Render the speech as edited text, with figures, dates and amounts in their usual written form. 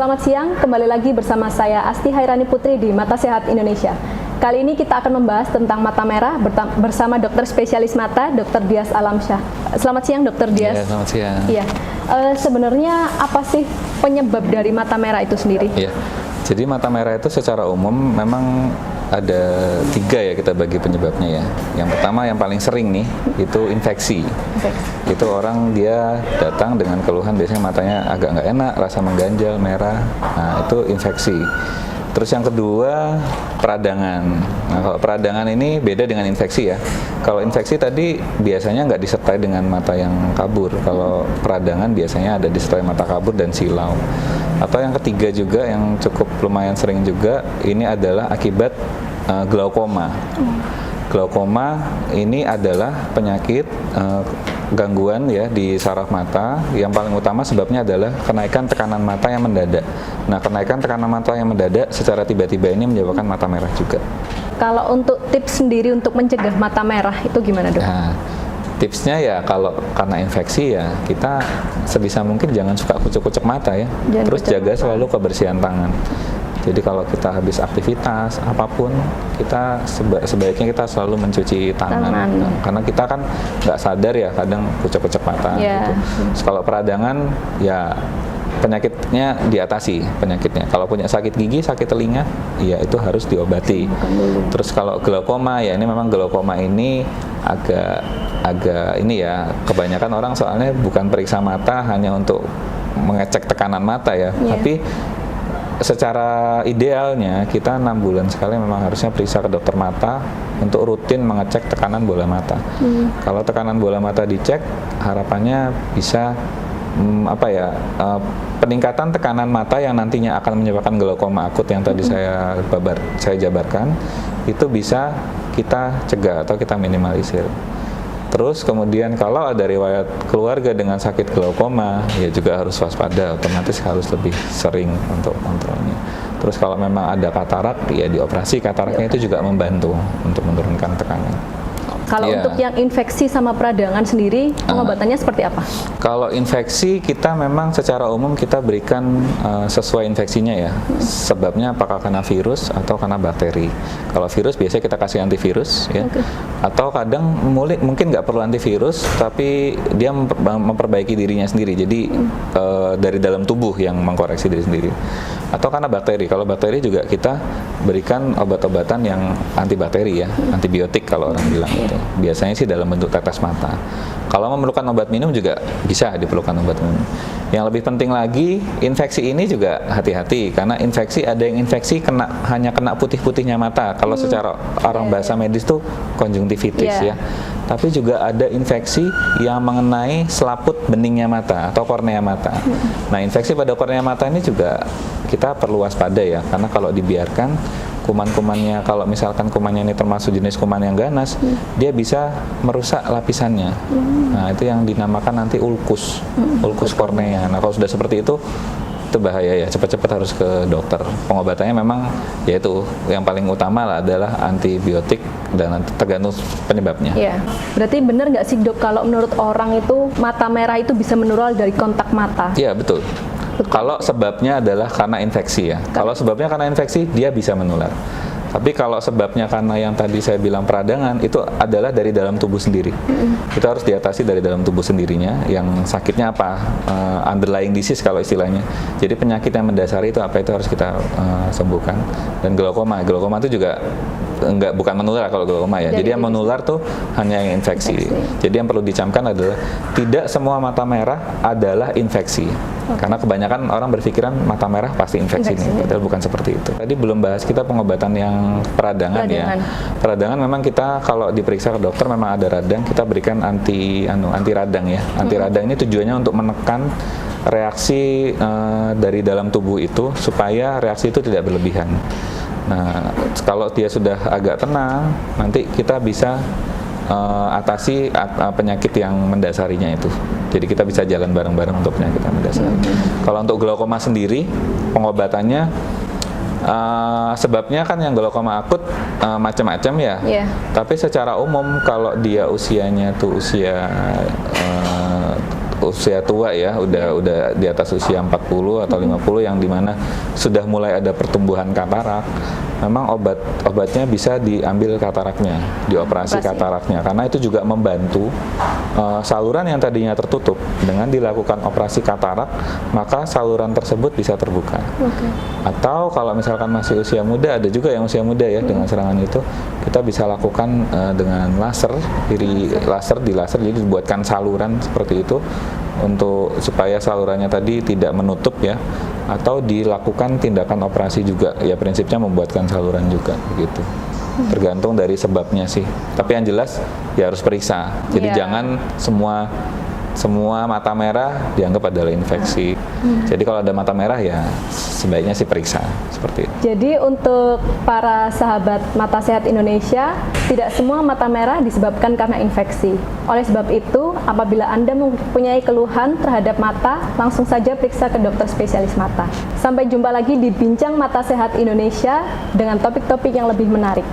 Selamat siang, kembali lagi bersama saya Asti Hairani Putri di Mata Sehat Indonesia. Kali ini kita akan membahas tentang mata merah bersama dokter spesialis mata, Dr. Dias Alamsyah. Selamat siang, Dr. Dias. Ya, selamat siang. Iya. Sebenarnya apa sih penyebab dari mata merah itu sendiri? Iya. Jadi mata merah itu secara umum memang ada 3 ya kita bagi penyebabnya ya. Yang pertama yang paling sering nih itu infeksi. Itu orang dia datang dengan keluhan biasanya matanya agak nggak enak, rasa mengganjal, merah. Nah itu infeksi. Terus yang kedua peradangan. Nah kalau peradangan ini beda dengan infeksi ya. Kalau infeksi tadi biasanya nggak disertai dengan mata yang kabur. Kalau peradangan biasanya ada disertai mata kabur dan silau. Atau yang ketiga juga yang cukup lumayan sering juga ini adalah akibat glaukoma. Glaukoma ini adalah penyakit gangguan ya di saraf mata. Yang paling utama sebabnya adalah kenaikan tekanan mata yang mendadak. Nah, kenaikan tekanan mata yang mendadak secara tiba-tiba ini menyebabkan mata merah juga. Kalau untuk tips sendiri untuk mencegah mata merah itu gimana, Dok? Nah, tipsnya ya kalau karena infeksi ya kita sebisa mungkin jangan suka kucek-kucek mata ya. Terus jaga selalu kebersihan tangan. Jadi kalau kita habis aktivitas apapun, kita sebaiknya kita selalu mencuci tangan. Nah, karena kita kan nggak sadar ya kadang kucek-kucek mata gitu. Terus kalau peradangan ya penyakitnya diatasi penyakitnya. Kalau punya sakit gigi, sakit telinga, ya itu harus diobati. Terus kalau glaukoma ya ini memang glaukoma ini agak ini ya kebanyakan orang soalnya bukan periksa mata hanya untuk mengecek tekanan mata ya, tapi secara idealnya kita 6 bulan sekali memang harusnya periksa ke dokter mata untuk rutin mengecek tekanan bola mata. Kalau tekanan bola mata dicek, harapannya bisa peningkatan tekanan mata yang nantinya akan menyebabkan glaukoma akut yang tadi saya jabarkan itu bisa kita cegah atau kita minimalisir. Terus kemudian kalau ada riwayat keluarga dengan sakit glaukoma ya juga harus waspada, otomatis harus lebih sering untuk kontrolnya. Terus kalau memang ada katarak ya dioperasi kataraknya itu juga membantu untuk menurunkan tekanan. Kalau untuk yang infeksi sama peradangan sendiri, pengobatannya seperti apa? Kalau infeksi kita memang secara umum kita berikan sesuai infeksinya ya. Sebabnya apakah karena virus atau karena bakteri. Kalau virus biasanya kita kasih antivirus ya. Atau kadang mungkin nggak perlu antivirus, tapi dia memperbaiki dirinya sendiri. Jadi dari dalam tubuh yang mengkoreksi diri sendiri. Atau karena bakteri. Kalau bakteri juga kita berikan obat-obatan yang antibakteri ya, antibiotik kalau orang bilang gitu. Biasanya sih dalam bentuk tetes mata. Kalau memerlukan obat minum juga bisa diperlukan obat minum. Yang lebih penting lagi, infeksi ini juga hati-hati karena infeksi ada yang infeksi hanya kena putih-putihnya mata. Kalau secara orang bahasa medis tuh konjungtivitis ya. Tapi juga ada infeksi yang mengenai selaput beningnya mata atau kornea mata. Nah, infeksi pada kornea mata ini juga kita perlu waspada ya, karena kalau dibiarkan kuman-kumannya, kalau misalkan kumannya ini termasuk jenis kuman yang ganas, dia bisa merusak lapisannya. Nah, itu yang dinamakan nanti ulkus kornea. Nah, kalau sudah seperti itu bahaya ya, cepat-cepat harus ke dokter. Pengobatannya memang yaitu yang paling utama adalah antibiotik dan tergantung penyebabnya. Iya. Berarti benar nggak sih, Dok, kalau menurut orang itu mata merah itu bisa menular dari kontak mata? Iya, betul. Kalau sebabnya adalah karena infeksi ya. Kalau sebabnya karena infeksi, dia bisa menular. Tapi kalau sebabnya karena yang tadi saya bilang peradangan, itu adalah dari dalam tubuh sendiri. Itu harus diatasi dari dalam tubuh sendirinya. Yang sakitnya apa? Underlying disease kalau istilahnya. Jadi penyakit yang mendasari itu apa, itu harus kita sembuhkan. Dan glaukoma itu juga bukan menular kalau glaukoma ya. Jadi yang menular tuh hanya yang infeksi. Jadi yang perlu dicamkan adalah tidak semua mata merah adalah infeksi. Karena kebanyakan orang berpikiran mata merah pasti infeksi nih, padahal bukan seperti itu. Tadi belum bahas kita pengobatan yang peradangan ya. Peradangan memang kita kalau diperiksa ke dokter memang ada radang, kita berikan anti radang ya. Anti radang ini tujuannya untuk menekan reaksi dari dalam tubuh itu supaya reaksi itu tidak berlebihan. Nah, kalau dia sudah agak tenang, nanti kita bisa atasi penyakit yang mendasarinya itu. Jadi kita bisa jalan bareng-bareng untuk penyakit yang mendasari. Kalau untuk glaukoma sendiri, pengobatannya sebabnya kan yang glaukoma akut macam-macam ya. Tapi secara umum kalau dia usianya tuh usia usia tua ya, udah di atas usia 40 atau 50 yang dimana sudah mulai ada pertumbuhan katarak, memang obatnya bisa diambil kataraknya, dioperasi kataraknya, karena itu juga membantu saluran yang tadinya tertutup. Dengan dilakukan operasi katarak, maka saluran tersebut bisa terbuka. Atau kalau misalkan masih usia muda, ada juga yang usia muda ya dengan serangan itu, kita bisa lakukan dengan laser, laser jadi dibuatkan saluran seperti itu untuk supaya salurannya tadi tidak menutup ya, atau dilakukan tindakan operasi juga ya, prinsipnya membuatkan saluran juga gitu. Tergantung dari sebabnya sih, tapi yang jelas ya harus periksa, jadi jangan semua mata merah dianggap adalah infeksi. Jadi kalau ada mata merah ya sebaiknya sih periksa seperti itu. Jadi untuk para sahabat Mata Sehat Indonesia, tidak semua mata merah disebabkan karena infeksi. Oleh sebab itu, apabila Anda mempunyai keluhan terhadap mata, langsung saja periksa ke dokter spesialis mata. Sampai jumpa lagi di Bincang Mata Sehat Indonesia dengan topik-topik yang lebih menarik.